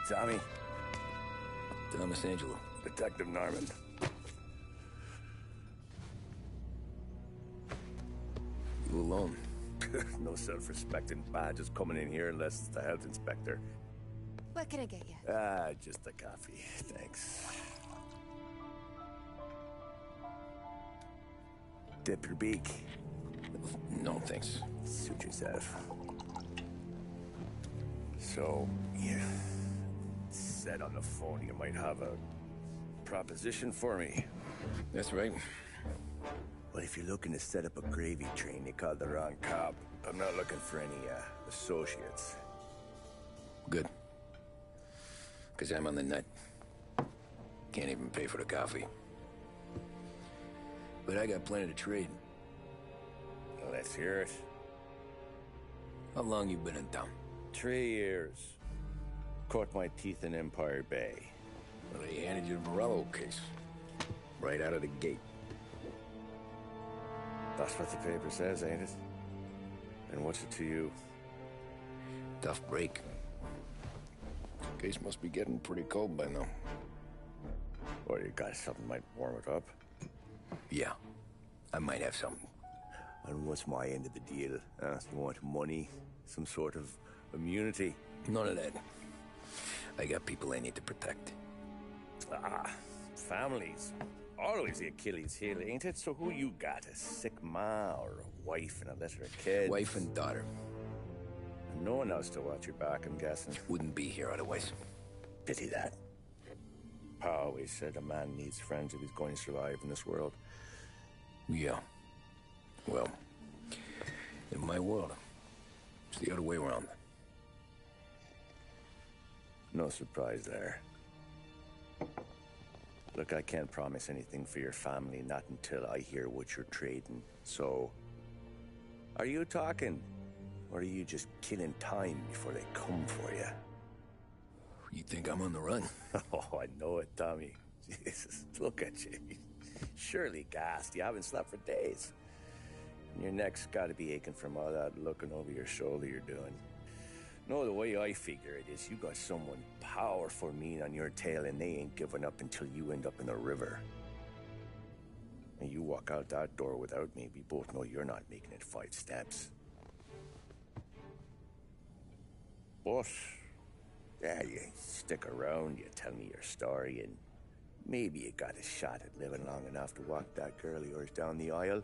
Tommy. Thomas Angelo. Detective Norman. You alone? No self-respecting badges coming in here unless it's the health inspector. What can I get you? Just a coffee. Thanks. Dip your beak. No, thanks. Suit yourself. So, you said on the phone you might have a proposition for me. That's right. Well, if you're looking to set up a gravy train, you called the wrong cop. I'm not looking for any, associates. Good. Because I'm on the nut. Can't even pay for the coffee. But I got plenty to trade. Well, let's hear it. How long you been in town? 3 years. Caught my teeth in Empire Bay. Well, they handed you the Morello case. Right out of the gate. That's what the paper says, ain't it? And what's it to you? Tough break. Case must be getting pretty cold by now. Or you got something might warm it up? Yeah, I might have something. And what's my end of the deal? You want money? Some sort of immunity? None of that. I got people I need to protect. Families. Always the Achilles heel, ain't it? So who you got? A sick ma or a wife and a litter of kids? Wife and daughter. And no one else to watch your back, I'm guessing. Wouldn't be here otherwise. Pity that. Pa always said a man needs friends if he's going to survive in this world. Yeah. Well, in my world, it's the other way around. No surprise there. Look, I can't promise anything for your family, not until I hear what you're trading. So, are you talking? Or are you just killing time before they come for you? You think I'm on the run? Oh, I know it, Tommy. Jesus, look at you. Surely gassed. You haven't slept for days. And your neck's got to be aching from all that looking over your shoulder you're doing. No, the way I figure it is you got someone powerful mean on your tail and they ain't giving up until you end up in the river. And you walk out that door without me, we both know you're not making it 5 steps. But, yeah, you stick around, you tell me your story, and maybe you got a shot at living long enough to walk that girl of yours down the aisle.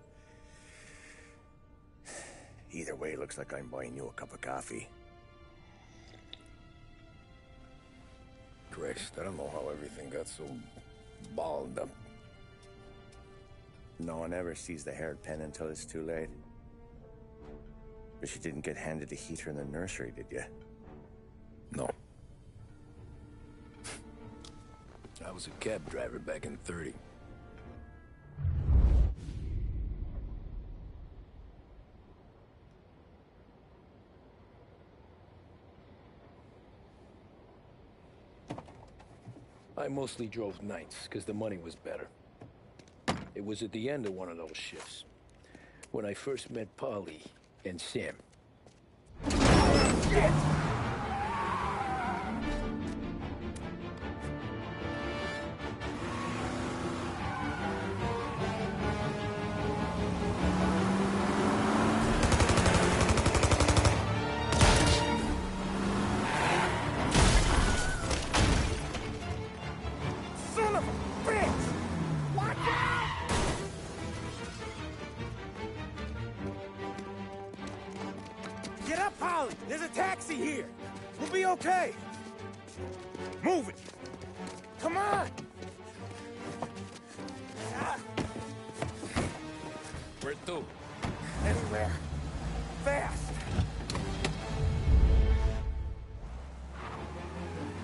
Either way, it looks like I'm buying you a cup of coffee. Christ, I don't know how everything got so balled up. No one ever sees the haired pen until it's too late. But you didn't get handed a heater in the nursery, did you? No. I was a cab driver back in '30. I mostly drove nights, because the money was better. It was at the end of one of those shifts, when I first met Polly and Sam. Shit! Get up, Polly! There's a taxi here! We'll be okay! Move it! Come on! Where to? Anywhere. Fast!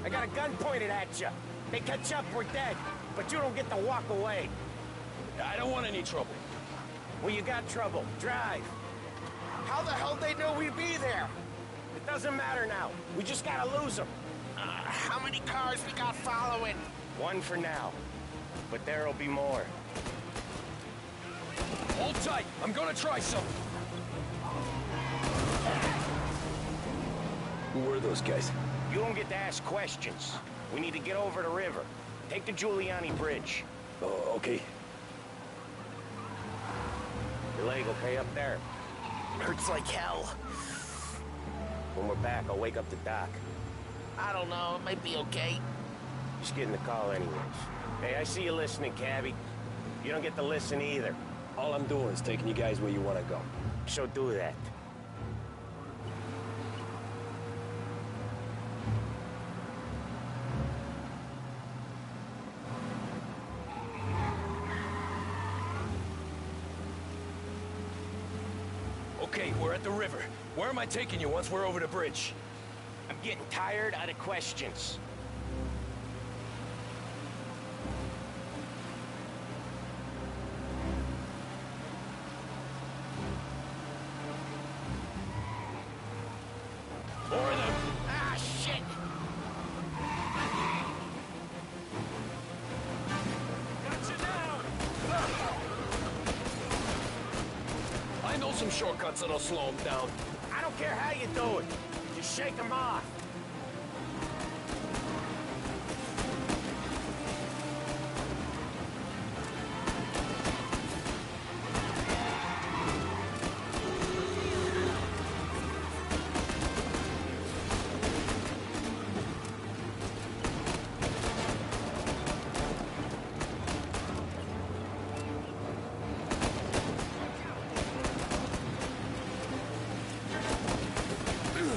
I got a gun pointed at you. They catch up, we're dead. But you don't get to walk away. I don't want any trouble. Well, you got trouble. Drive. How the hell they know we'd be there? It doesn't matter now. We just gotta lose them. How many cars we got following? One for now. But there'll be more. Hold tight. I'm gonna try something. Who were those guys? You don't get to ask questions. We need to get over the river. Take the Giuliani Bridge. Oh, okay. Your leg okay up there? Hurts like hell. When we're back, I'll wake up the doc. I don't know, it might be okay. Just getting the call anyways. Hey, I see you listening, cabbie. You don't get to listen either. All I'm doing is taking you guys where you want to go. So do that. Okay, we're at the river. Where am I taking you once we're over the bridge? I'm getting tired of the questions. More of them! Ah, shit! I know some shortcuts that'll slow them down. I don't care how you do it. Just shake them off.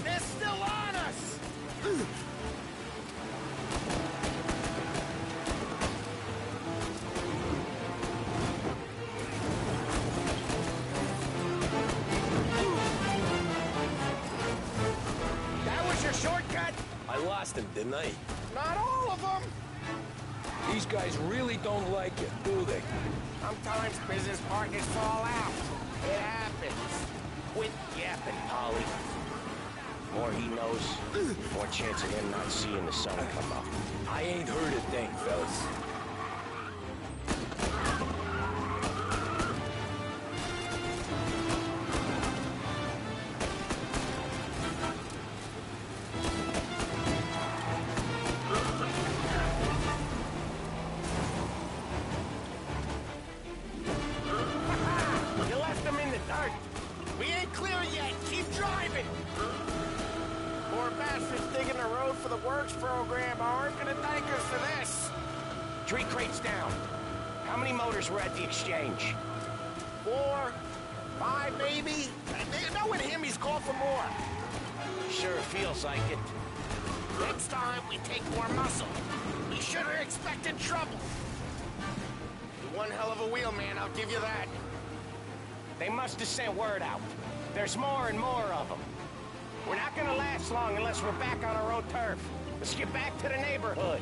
They're still on us! That was your shortcut? I lost him, didn't I? Not all of them! These guys really don't like it, do they? Sometimes business partners fall out. It happens. Quit yapping, Polly. More he knows, more chance of him not seeing the sun come up. I ain't heard a thing, fellas. You left them in the dark. We ain't clear yet! Keep driving! Poor bastards digging the road for the works program aren't gonna thank us for this! 3 crates down. How many motors were at the exchange? 4, 5 maybe? Knowing him, he's called for more. Sure feels like it. Next time, we take more muscle. We should have expected trouble. You're one hell of a wheelman, I'll give you that. They must have sent word out. There's more and more of them. We're not gonna last long unless we're back on our own turf. Let's get back to the neighborhood.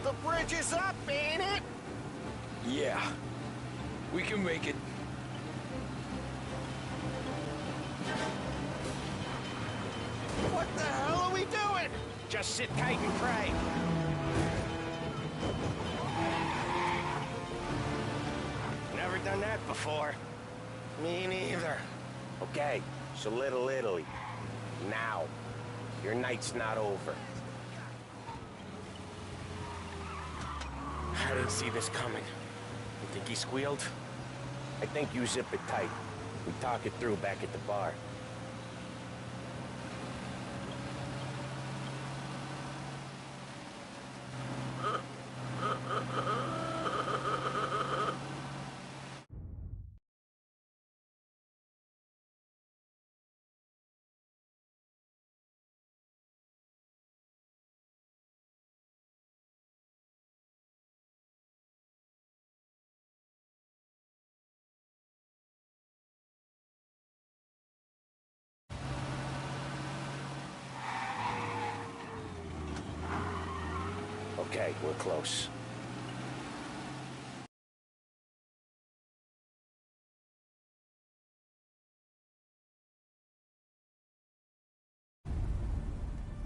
The bridge is up, ain't it? Yeah. We can make it. What the hell are we doing? Just sit tight and pray. Never done that before. Me neither. Okay, so Little Italy. Now. Your night's not over. I didn't see this coming. You think he squealed? I think you zip it tight. We talk it through back at the bar. Okay, we're close.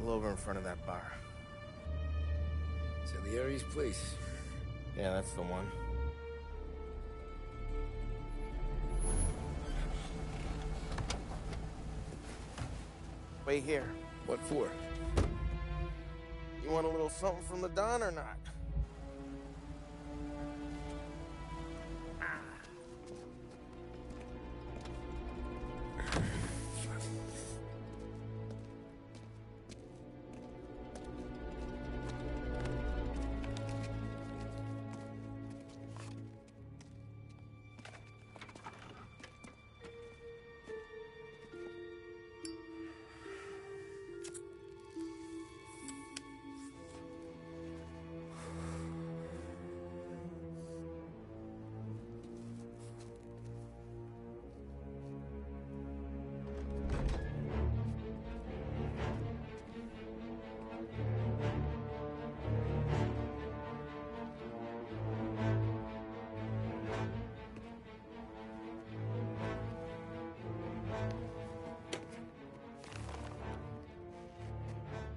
pull over in front of that bar. Salieri's place. Yeah, that's the one. Wait here. What for? You want a little something from the Don or not?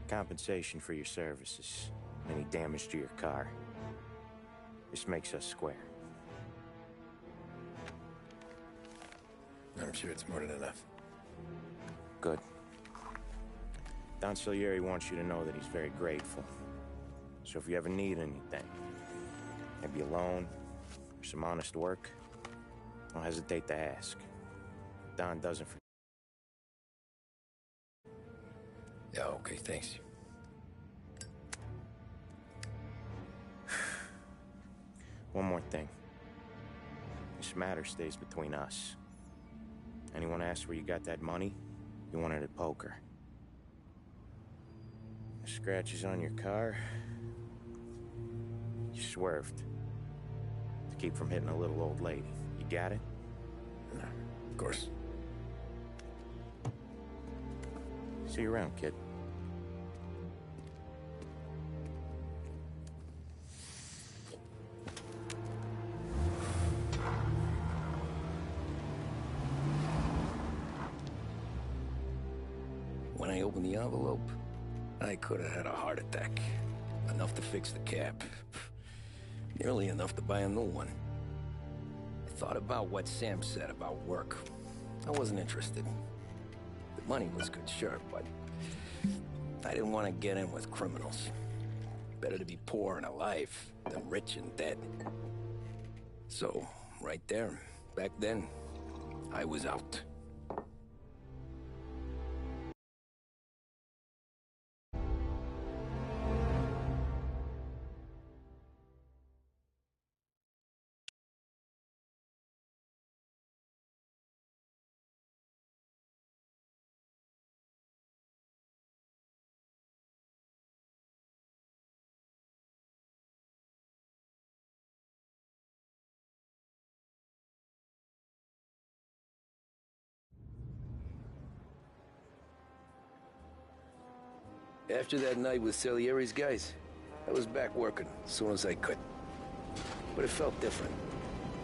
Compensation for your services. Any damage to your car. This makes us square. I'm sure it's more than enough. Good. Don Salieri wants you to know that he's very grateful. So if you ever need anything, maybe a loan or some honest work, don't hesitate to ask. Don doesn't forget. Yeah, okay, thanks. One more thing. This matter stays between us. Anyone asks where you got that money, you won it at poker. The scratches on your car, you swerved to keep from hitting a little old lady. You got it? No, of course. See you around, kid. When I opened the envelope, I could have had a heart attack. Enough to fix the cap. Nearly enough to buy a new one. I thought about what Sam said about work. I wasn't interested. The money was good, sure, but I didn't want to get in with criminals. Better to be poor and alive than rich and dead. So, right there, back then, I was out. After that night with Salieri's guys, I was back working as soon as I could. But it felt different.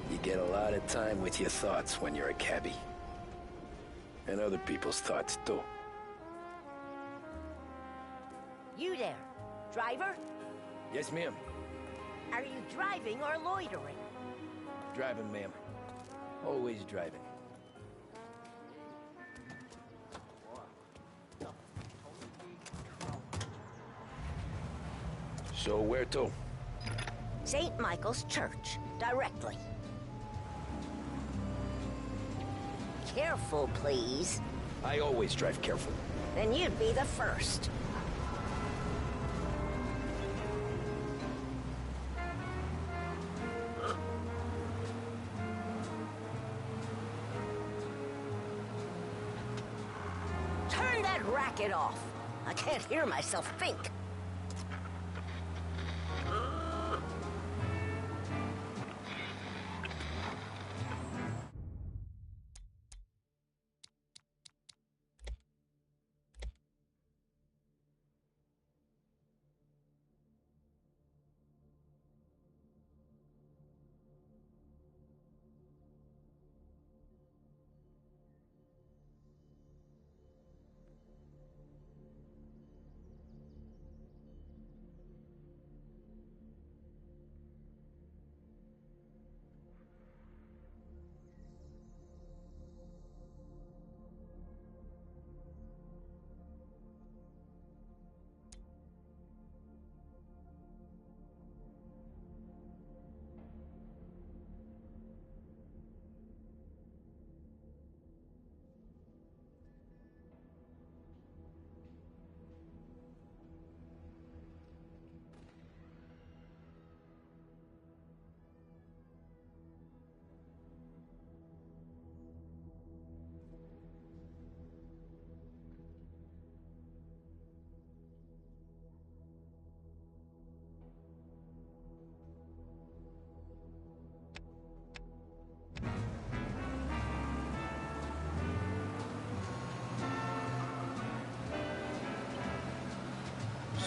You get a lot of time with your thoughts when you're a cabbie. And other people's thoughts, too. You there, driver? Yes, ma'am. Are you driving or loitering? Driving, ma'am. Always driving. So where to? St. Michael's Church, directly. Careful, please. I always drive careful. Then you'd be the first. Turn that racket off. I can't hear myself think.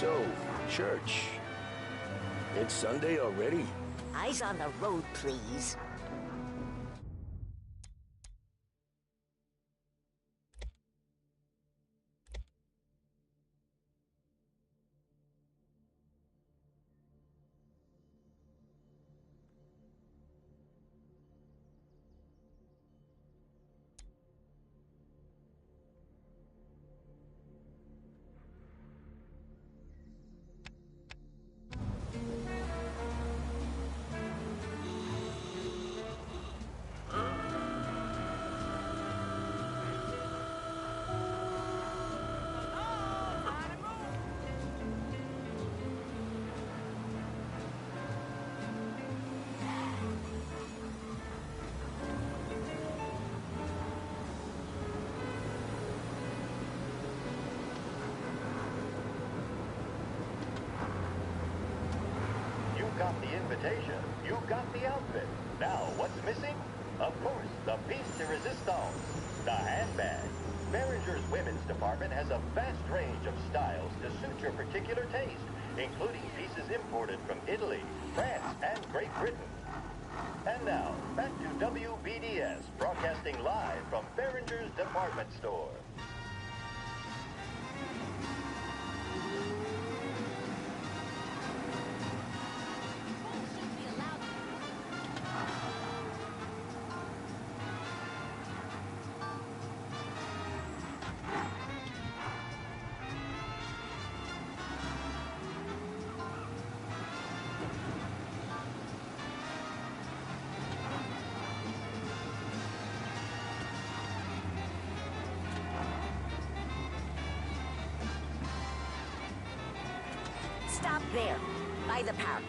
So, church. It's Sunday already? Eyes on the road, please. Got the invitation, you got the outfit. Now, what's missing? Of course, the piece de resistance, the handbag. Behringer's women's department has a vast range of styles to suit your particular taste, including pieces imported from Italy, France, and Great Britain. And now, back to WBDS, broadcasting live from Behringer's department store. Stop there, by the park.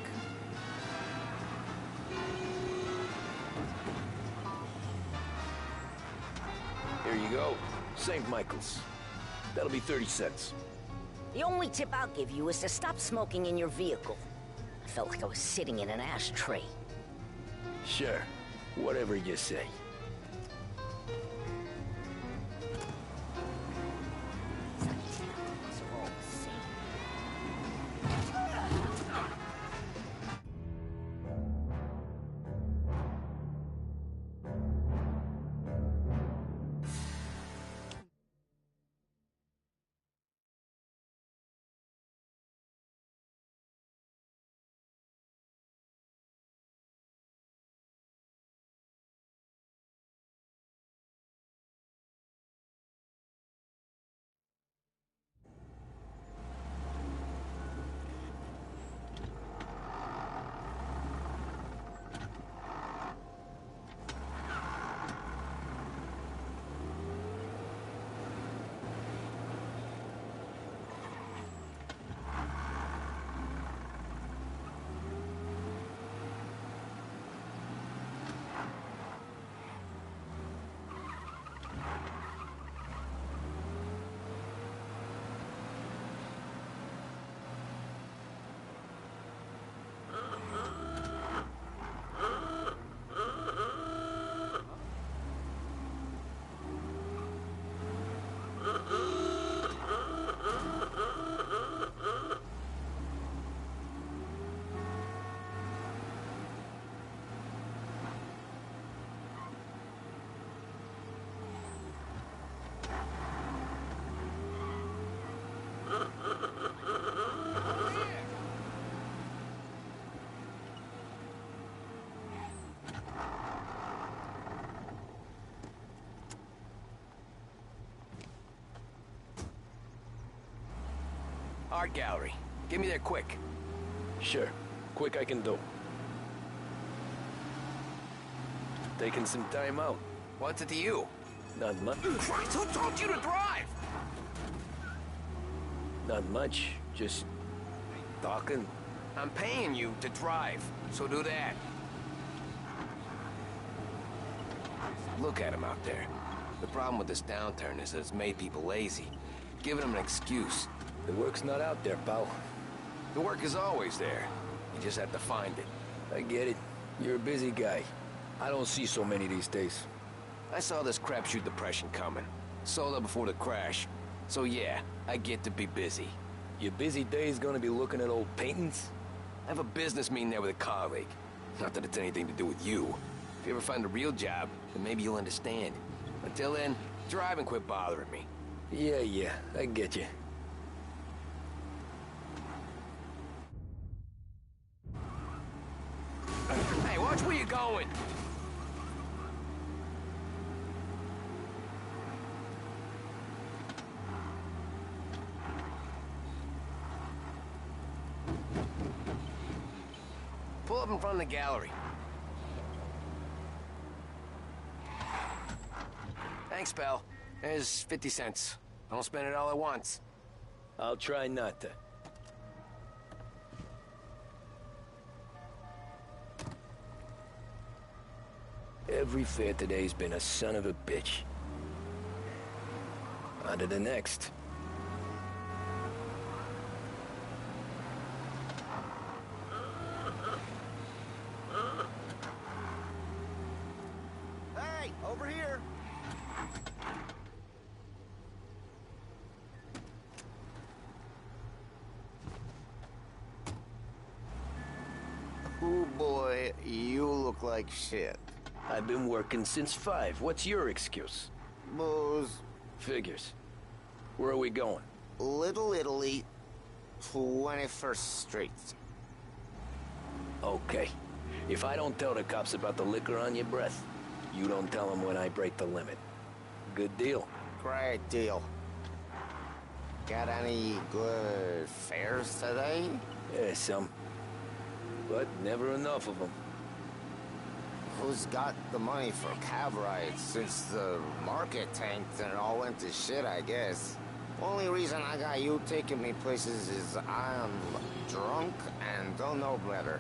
Here you go. St. Michael's. That'll be 30 cents. The only tip I'll give you is to stop smoking in your vehicle. I felt like I was sitting in an ashtray. Sure. Whatever you say. Art gallery. Get me there quick. Sure. Quick I can do. Taking some time out. What's it to you? Not much. Christ, who told you to drive? Not much. Just talking. I'm paying you to drive, so do that. Look at him out there. The problem with this downturn is that it's made people lazy, giving them an excuse. The work's not out there, pal. The work is always there. You just have to find it. I get it. You're a busy guy. I don't see so many these days. I saw this crapshoot depression coming. Sold out before the crash. So yeah, I get to be busy. Your busy day's gonna be looking at old paintings? I have a business meeting there with a colleague. Not that it's anything to do with you. If you ever find a real job, then maybe you'll understand. Until then, drive and quit bothering me. Yeah, I get you. Hey, watch where you're going! Pull up in front of the gallery. Thanks, pal. There's 50 cents. Don't spend it all at once. I'll try not to. Every fare today's been a son of a bitch. On to the next. Hey, over here! Oh boy, you look like shit. I've been working since 5. What's your excuse? Booze. Figures. Where are we going? Little Italy, 21st Street. Okay. If I don't tell the cops about the liquor on your breath, you don't tell them when I break the limit. Good deal. Great deal. Got any good fares today? Yeah, some. But never enough of them. Who's got the money for cab rides since the market tanked and it all went to shit, I guess? Only reason I got you taking me places is I'm drunk and don't know better.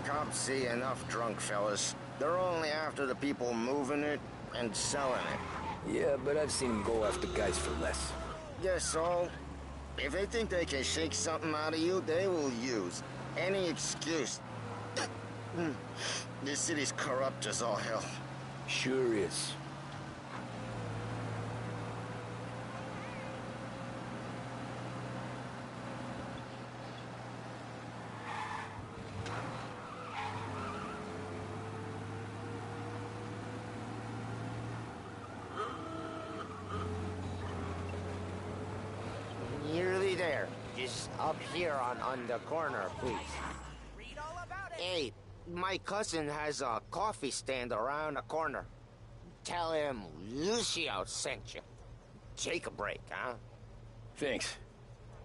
Cops see enough drunk fellas. They're only after the people moving it and selling it. Yeah, but I've seen them go after guys for less. Guess so. If they think they can shake something out of you, they will use any excuse. This city's corrupt as all hell. Sure is. Nearly there. Just up here on the corner, please. Hey, my cousin has a coffee stand around the corner. Tell him Lucio sent you. Take a break, huh? Thanks.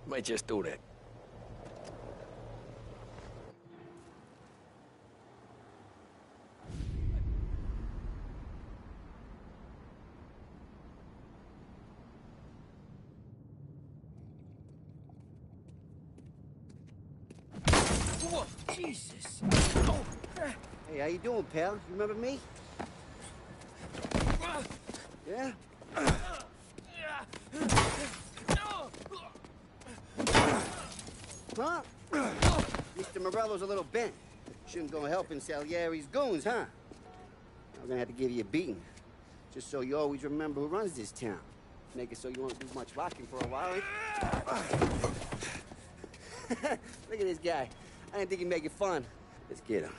Might just do that. Whoa, Jesus. Hey, how you doing, pal? You remember me? Yeah? Huh? Mr. Morello's a little bent. Shouldn't go helping Salieri's goons, huh? I'm gonna have to give you a beating. Just so you always remember who runs this town. Make it so you won't do much rocking for a while. Look at this guy. I didn't think he'd make it fun. Let's get him.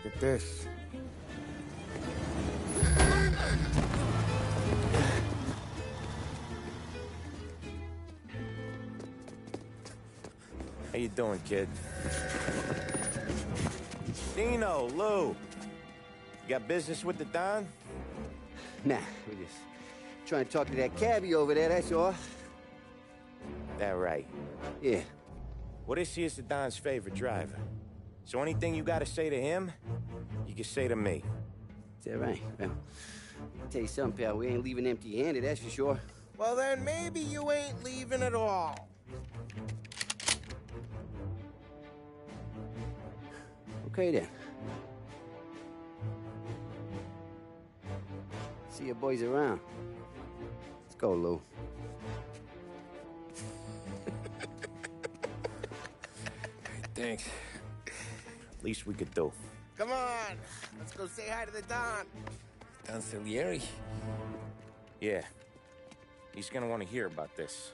Look at this. How you doing, kid? Dino, Lou. You got business with the Don? Nah, we're just trying to talk to that cabbie over there, that's all. That right. Yeah. Well, this here's the Don's favorite driver. So anything you gotta say to him, you can say to me. Is that right? Well, I'll tell you something, pal. We ain't leaving empty-handed, that's for sure. Well, then maybe you ain't leaving at all. Okay, then. See your boys around. Let's go, Lou. Thanks. Least we could do. Come on, let's go say hi to the Don. Don Salieri? Yeah. He's gonna want to hear about this.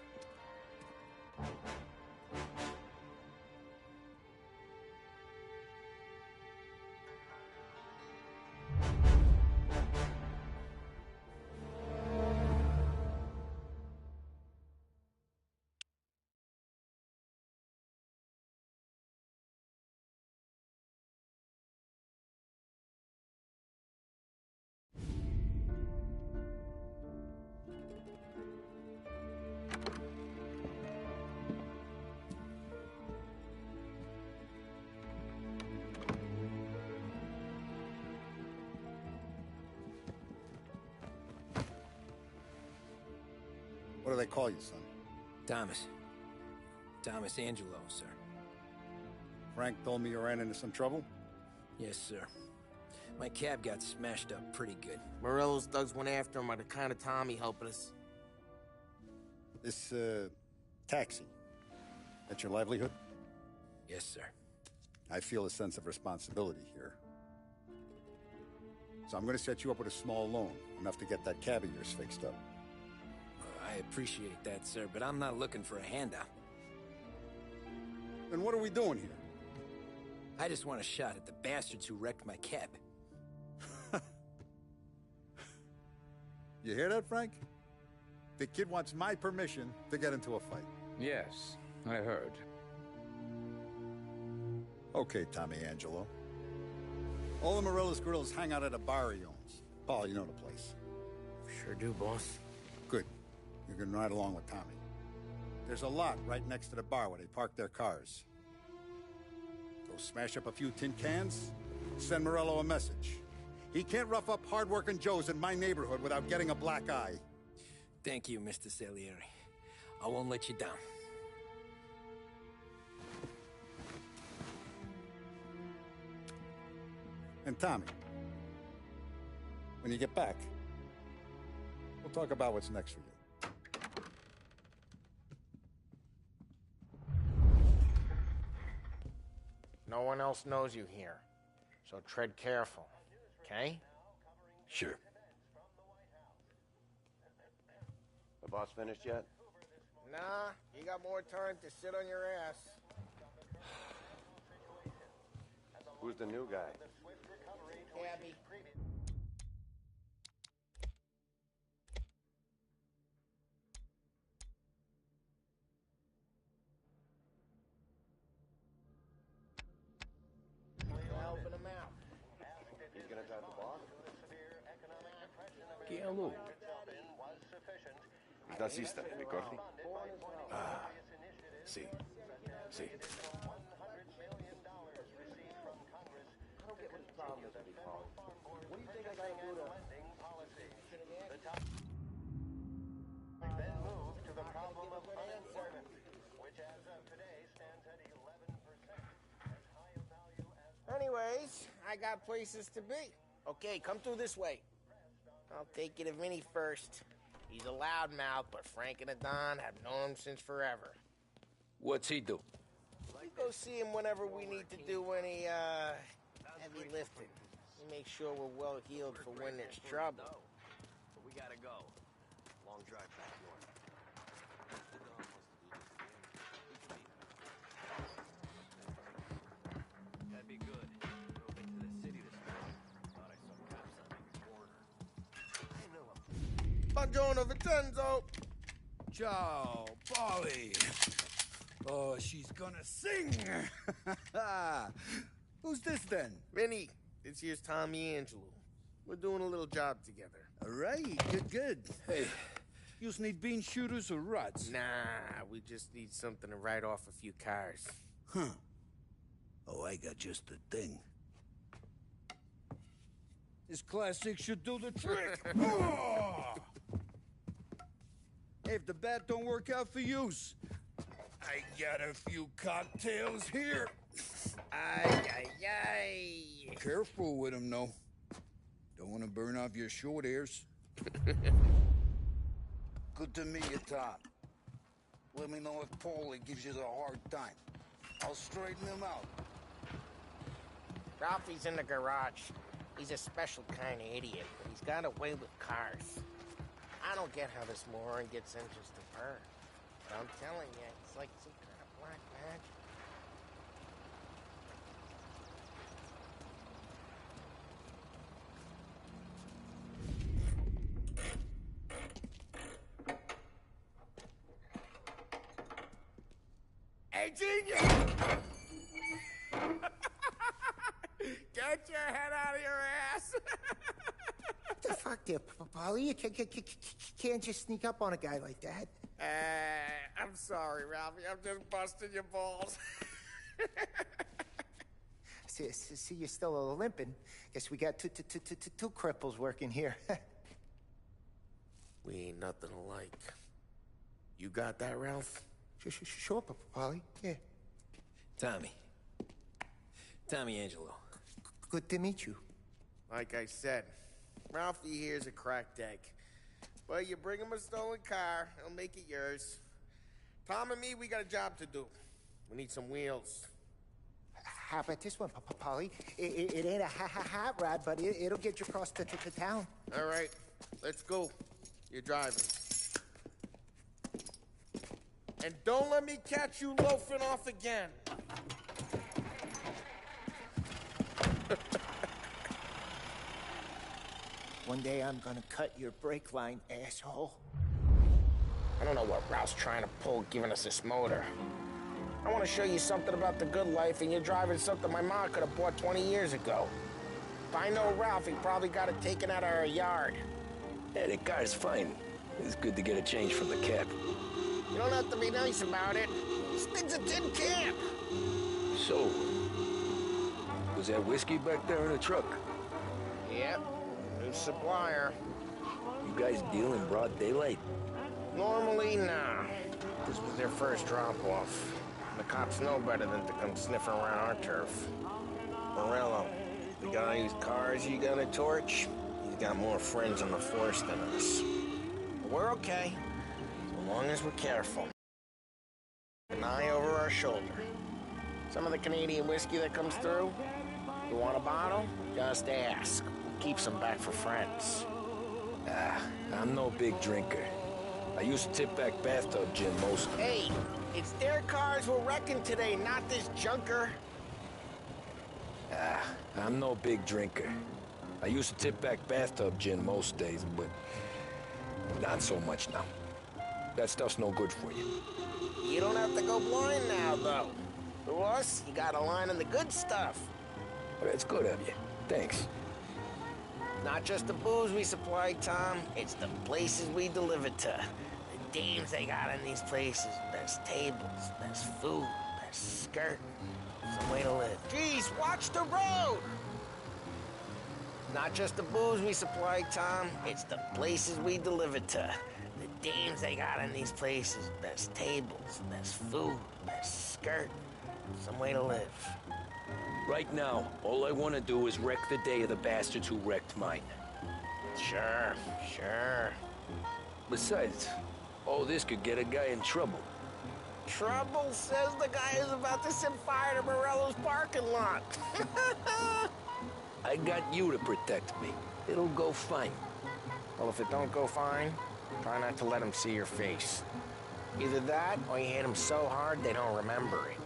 What do they call you, son? Thomas. Thomas Angelo, sir. Frank told me you ran into some trouble? Yes, sir. My cab got smashed up pretty good. Morello's thugs went after him on account of Tommy helping us. This, taxi, that's your livelihood? Yes, sir. I feel a sense of responsibility here. So I'm gonna set you up with a small loan, enough to get that cab of yours fixed up. I appreciate that, sir, but I'm not looking for a handout. Then what are we doing here? I just want a shot at the bastards who wrecked my cab. You hear that, Frank? The kid wants my permission to get into a fight. Yes, I heard. Okay, Tommy Angelo. All the Morello's girls hang out at a bar he owns. Paul, you know the place. Sure do, boss. Good. You can ride along with Tommy. There's a lot right next to the bar where they park their cars. Go smash up a few tin cans, send Morello a message. He can't rough up hard-working Joes in my neighborhood without getting a black eye. Thank you, Mr. Salieri. I won't let you down. And Tommy, when you get back, we'll talk about what's next for you. No one else knows you here, so tread careful, okay? Sure. The boss finished yet? Nah, you got more time to sit on your ass. Who's the new guy? Cabby. Helping him out. He's gonna drive the boss? Chi è lui? Il tassista, ricordi? Ah, sì, sì. Anyways, I got places to be. Okay, come through this way. I'll take you to Vinny first. He's a loudmouth, but Frank and the Don have known him since forever. What's he do? We go see him whenever we need to do any, heavy lifting. We make sure we're well healed for when there's trouble. But we gotta go. Long drive back north. That'd be good. Drove into the city this morning. Thought I saw cops on the corner. I know him. Buongiorno, Vincenzo! Ciao, Polly. Oh, she's gonna sing! Who's this then? Vinny, this here's Tommy Angelo. We're doing a little job together. All right, good. Hey, you need bean shooters or rods? Nah, we just need something to write off a few cars. Huh. Oh, I got just the thing. This classic should do the trick. Oh! Hey, if the bat don't work out for yous, I got a few cocktails here. Ay. Careful with them, though. Don't want to burn off your short hairs. Good to meet you, Tom. Let me know if Paulie gives you the hard time. I'll straighten him out. Ralphie's in the garage. He's a special kind of idiot, but he's got a way with cars. I don't get how this moron gets interested in her. But I'm telling you, it's like some kind of black magic. Hey, genius! Get your head out of your ass! What the fuck there, Paulie? You can't just sneak up on a guy like that. I'm sorry, Ralphie. I'm just busting your balls. See, you're still limping. Guess we got two cripples working here. We ain't nothing alike. You got that, Ralph? Sure, Paulie. Yeah. Tommy Angelo. Good to meet you. Like I said, Ralphie here's a cracked egg. But you bring him a stolen car, he'll make it yours. Tom and me, we got a job to do. We need some wheels. How about this one, Paulie? It ain't a hot rod, but it'll get you across to town. All right, let's go. You're driving. And don't let me catch you loafing off again. One day I'm gonna cut your brake line, asshole. I don't know what Ralph's trying to pull giving us this motor. I want to show you something about the good life, and you're driving something my mom could have bought 20 years ago. If I know Ralph, he probably got it taken out of our yard. Yeah, the car's fine. It's good to get a change from the cab. You don't have to be nice about it. This thing's a tin can. So, was that whiskey back there in the truck? Yep, new supplier. You guys deal in broad daylight? Normally, nah. This was their first drop-off. The cops know better than to come sniffing around our turf. Morello, the guy whose cars you gonna torch, he's got more friends on the force than us. But we're okay, so long as we're careful. An eye over our shoulder. Some of the Canadian whiskey that comes through, you want a bottle? Just ask. We'll keep some back for friends. I'm no big drinker. I used to tip back bathtub gin most. Hey, it's their cars we're wrecking today, not this junker. I'm no big drinker. I used to tip back bathtub gin most days, but not so much now. That stuff's no good for you. You don't have to go blind now, though. To us, you got a line on the good stuff. That's good of you. Thanks. Not just the booze we supply, Tom. It's the places we deliver to. The dames they got in these places. Best tables, best food, best skirt. Some way to live. Jeez, watch the road! Not just the booze we supply, Tom. It's the places we deliver to. The dames they got in these places. Best tables, best food, best skirt. Some way to live. Right now, all I want to do is wreck the day of the bastards who wrecked mine. Sure. Besides, all this could get a guy in trouble. Trouble, says the guy who's about to set fire to Morello's parking lot. I got you to protect me. It'll go fine. Well, if it don't go fine, try not to let them see your face. Either that, or you hit them so hard they don't remember it.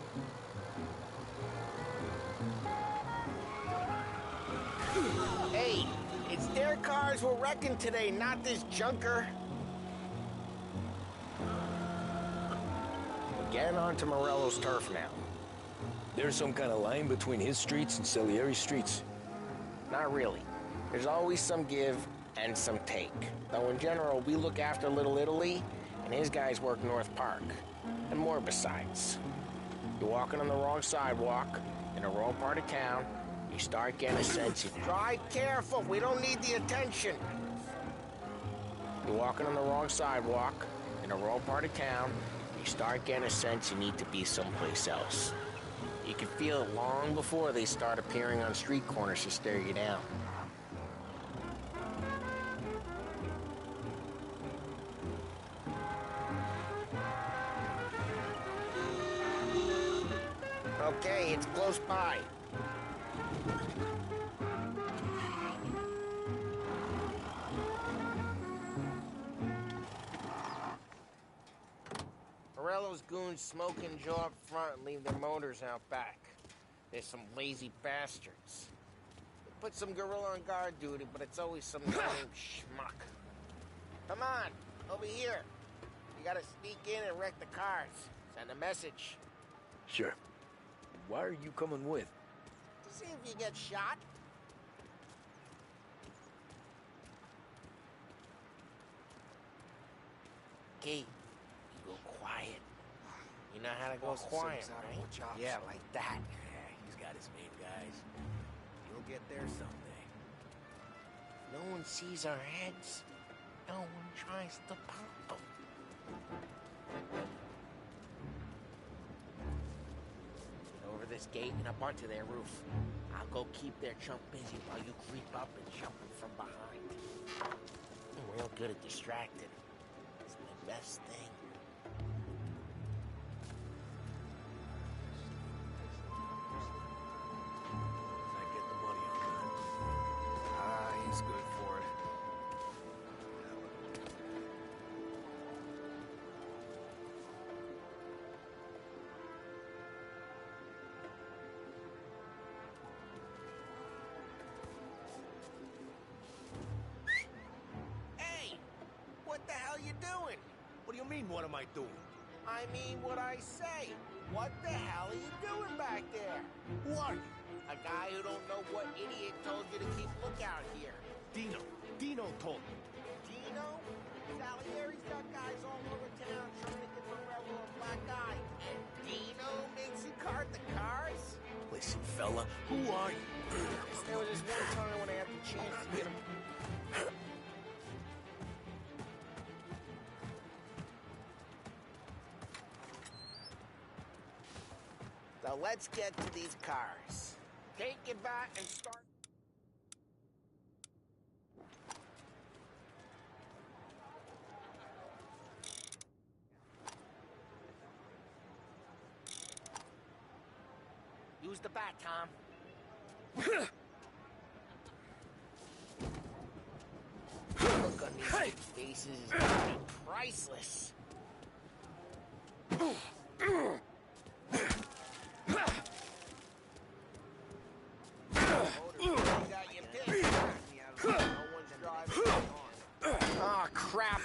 Hey, it's their cars we're wrecking today, not this junker. Getting onto Morello's turf now. There's some kind of line between his streets and Salieri's streets? Not really. There's always some give and some take. Though in general, we look after Little Italy, and his guys work North Park. And more besides. You're walking on the wrong sidewalk, in the wrong part of town, you start getting a sense of... Drive careful, we don't need the attention. You're walking on the wrong sidewalk, in the wrong part of town, you start getting a sense you need to be someplace else. You can feel it long before they start appearing on street corners to stare you down. Okay, it's close by. Morello's goons smoke and jaw up front and leave their motors out back. There's some lazy bastards. They put some gorilla on guard duty, but it's always some guy named Schmuck. Come on, over here. You gotta sneak in and wreck the cars. Send a message. Sure. Why are you coming with? To see if you get shot. Okay, you go quiet. You know how to go quiet, right? Yeah, like that. Yeah, he's got his main guys. You'll get there someday. No one sees our heads. No one tries to pop them. Over this gate and up onto their roof. I'll go keep their chump busy while you creep up and jump him from behind. I'm real good at distracting. It's my best thing. I get the money on that. He's good for it. Hey! What the hell you doing? What do you mean, what am I doing? I mean what I say. What the hell are you doing back there? Who are you? A guy who don't know what idiot told you to keep lookout here. Dino. Dino told me. Dino? Salieri's got guys all over town trying to get Morello a black eye. And Dino makes you cart the cars? Listen, fella, who are you? There was this one time when I had the chance to get him. So let's get to these cars. Take it back and start. Use the bat, Tom. Look on these faces is gonna be priceless. Oh, crap.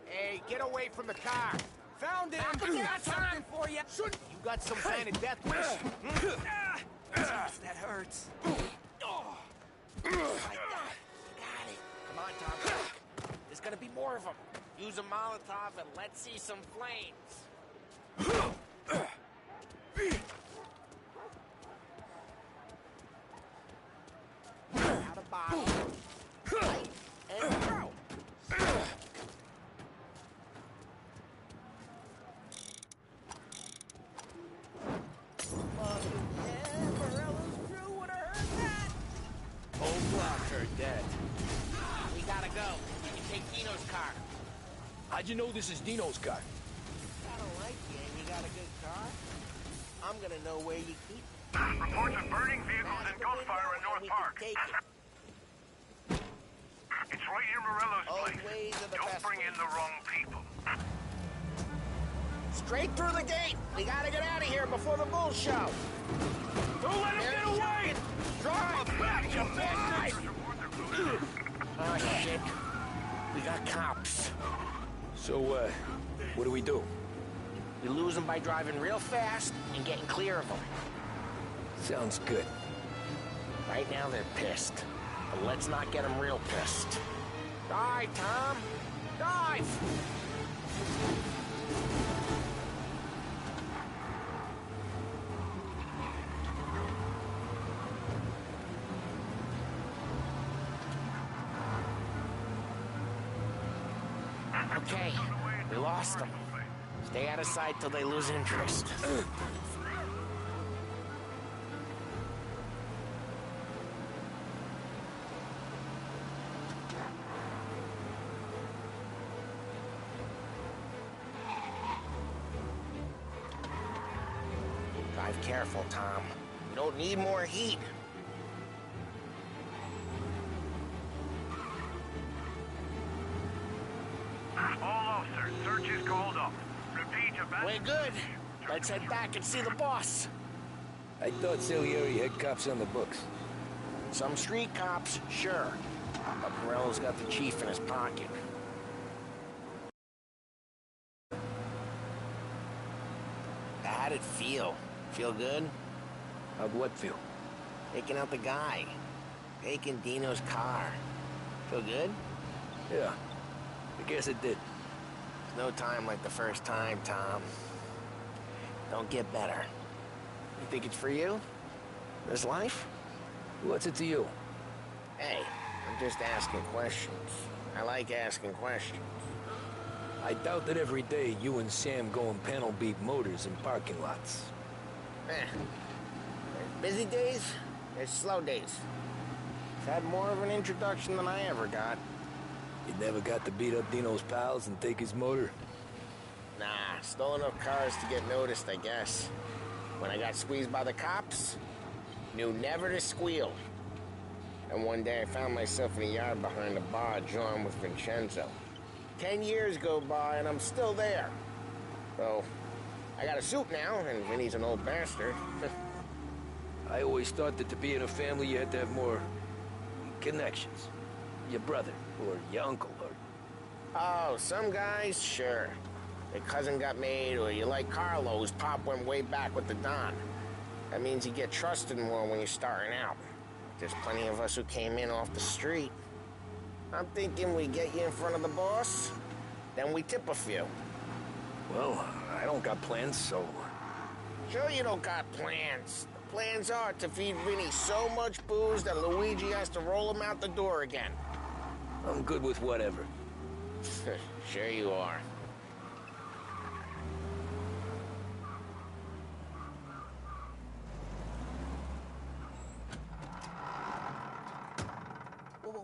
Hey, get away from the car. Found him! Got something for you! You got some kind of death wish? That hurts. Like that. You got it. Come on, Tom. Quick. There's gonna be more of them. Use a Molotov and let's see some flames. Out of bottle. Light and throw. Whole block are dead. We gotta go. You can take Dino's car. How'd you know this is Dino's car? I don't like you and you got a good car. I'm gonna know where you keep it. Reports of burning vehicles and gunfire in North Park. Take it. It's right near Morello's Old place. ways are the Don't best bring in ways. the wrong people. Straight through the gate. We gotta get out of here before the bull show. Don't let him get away! Drive! Back, you bastard! Oh, shit. We got cops. So, what do we do? We lose them by driving real fast and getting clear of them. Sounds good. Right now they're pissed, but let's not get them real pissed. Dive, Tom! Dive! Okay, we lost them. Stay out of sight till they lose interest. Drive careful, Tom. We don't need more heat. All officers, search is called up. Repeat, We're good. Let's head back and see the boss. I thought Salieri had cops on the books. Some street cops, sure. But Morello's got the chief in his pocket. How'd it feel? Feel good? How'd what feel? Taking out the guy. Taking Dino's car. Feel good? Yeah, I guess it did. There's no time like the first time, Tom. Don't get better. You think it's for you? This life? What's it to you? Hey, I'm just asking questions. I like asking questions. I doubt that every day you and Sam go and panel beat motors in parking lots. There's busy days, there's slow days. It's had more of an introduction than I ever got. You never got to beat up Dino's pals and take his motor? Nah, stole enough cars to get noticed, I guess. When I got squeezed by the cops, knew never to squeal. And one day I found myself in a yard behind a bar drawing with Vincenzo. 10 years go by and I'm still there. So, I got a suit now, and Vinny's an old bastard. I always thought that to be in a family you had to have more connections. Your brother, or your uncle, or... Oh, some guys, sure. Their cousin got made, or you like Carlo, whose pop went way back with the Don. That means you get trusted more when you're starting out. There's plenty of us who came in off the street. I'm thinking we get you in front of the boss, then we tip a few. Well, I don't got plans, so... Sure you don't got plans. The plans are to feed Vinny so much booze that Luigi has to roll him out the door again. I'm good with whatever. Sure you are.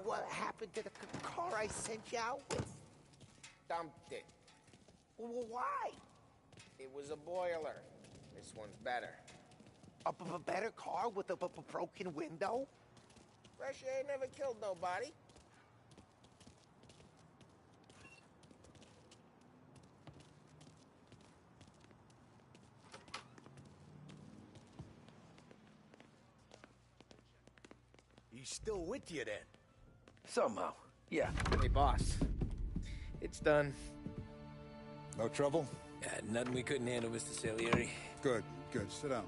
What happened to the car I sent you out with? Dumped it. Why? It was a boiler. This one's better. A better car with a broken window? Fresh air never killed nobody. He's still with you then? Somehow, yeah. Hey, boss. It's done. No trouble? Nothing we couldn't handle, Mr. Salieri. Good, good. Sit down.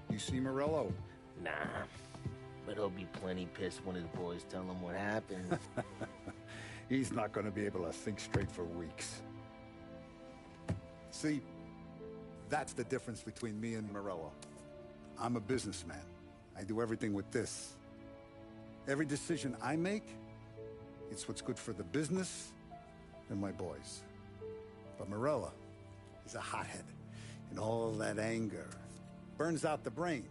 You see Morello? Nah. But he'll be plenty pissed when his boys tell him what happened. He's not going to be able to think straight for weeks. See, that's the difference between me and Morello. I'm a businessman. I do everything with this. Every decision I make, it's what's good for the business and my boys. But Morello is a hothead, and all that anger burns out the brain.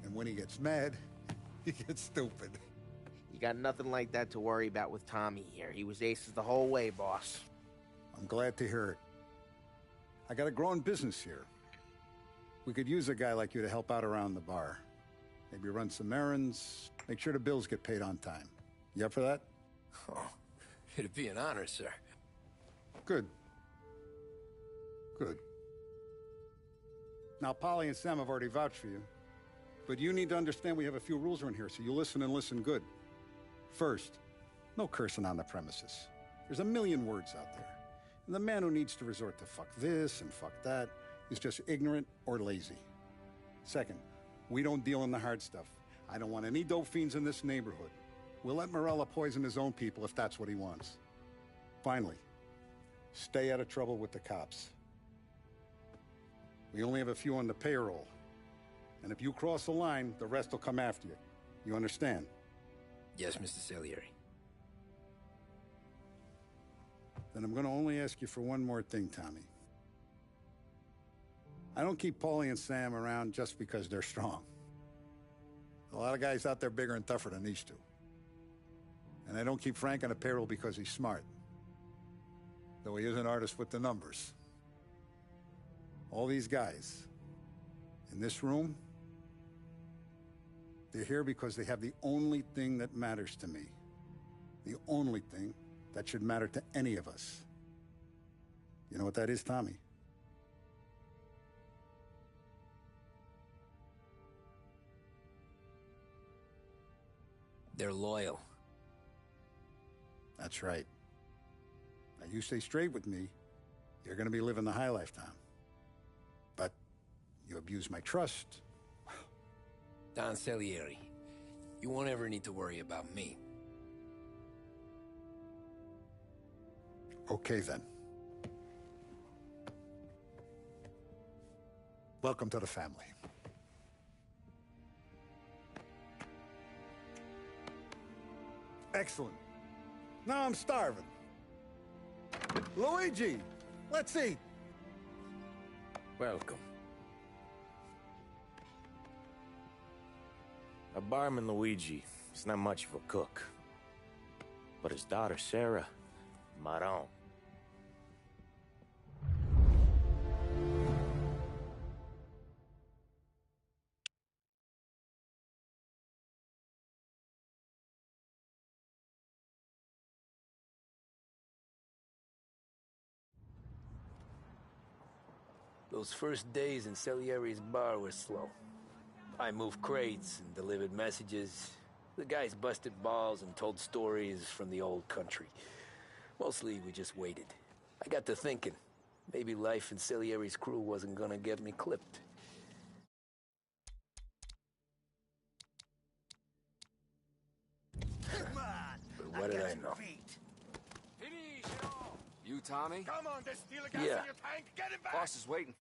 And when he gets mad, he gets stupid. You got nothing like that to worry about with Tommy here. He was aces the whole way, boss. I'm glad to hear it. I got a growing business here. We could use a guy like you to help out around the bar. Maybe run some errands, make sure the bills get paid on time. You up for that? Oh, it'd be an honor, sir. Good. Good. Now, Polly and Sam have already vouched for you. But you need to understand we have a few rules around here, so you listen and listen good. First, no cursing on the premises. There's a million words out there. And the man who needs to resort to fuck this and fuck that is just ignorant or lazy. Second, we don't deal in the hard stuff. I don't want any dope fiends in this neighborhood. We'll let Morella poison his own people if that's what he wants. Finally, stay out of trouble with the cops. We only have a few on the payroll. And if you cross the line, the rest will come after you. You understand? Yes, Mr. Salieri. Then I'm going to only ask you for one more thing, Tommy. I don't keep Paulie and Sam around just because they're strong. A lot of guys out there bigger and tougher than these two. And I don't keep Frank on the payroll because he's smart. Though he is an artist with the numbers. All these guys in this room, they're here because they have the only thing that matters to me. The only thing that should matter to any of us. You know what that is, Tommy? They're loyal. That's right. Now you stay straight with me, you're gonna be living the high life, Tom. But you abuse my trust. Don Salieri, you won't ever need to worry about me. Okay, then. Welcome to the family. Excellent. Now I'm starving. Luigi, let's eat. Welcome. Our barman Luigi is not much of a cook. But his daughter Sarah, Maron. Those first days in Salieri's bar were slow. I moved crates and delivered messages. The guys busted balls and told stories from the old country. Mostly, we just waited. I got to thinking, maybe life in Salieri's crew wasn't gonna get me clipped. But what did I know? You, Tommy? Come on, there's steel gas Yeah. in your tank. Get it back. Boss is waiting.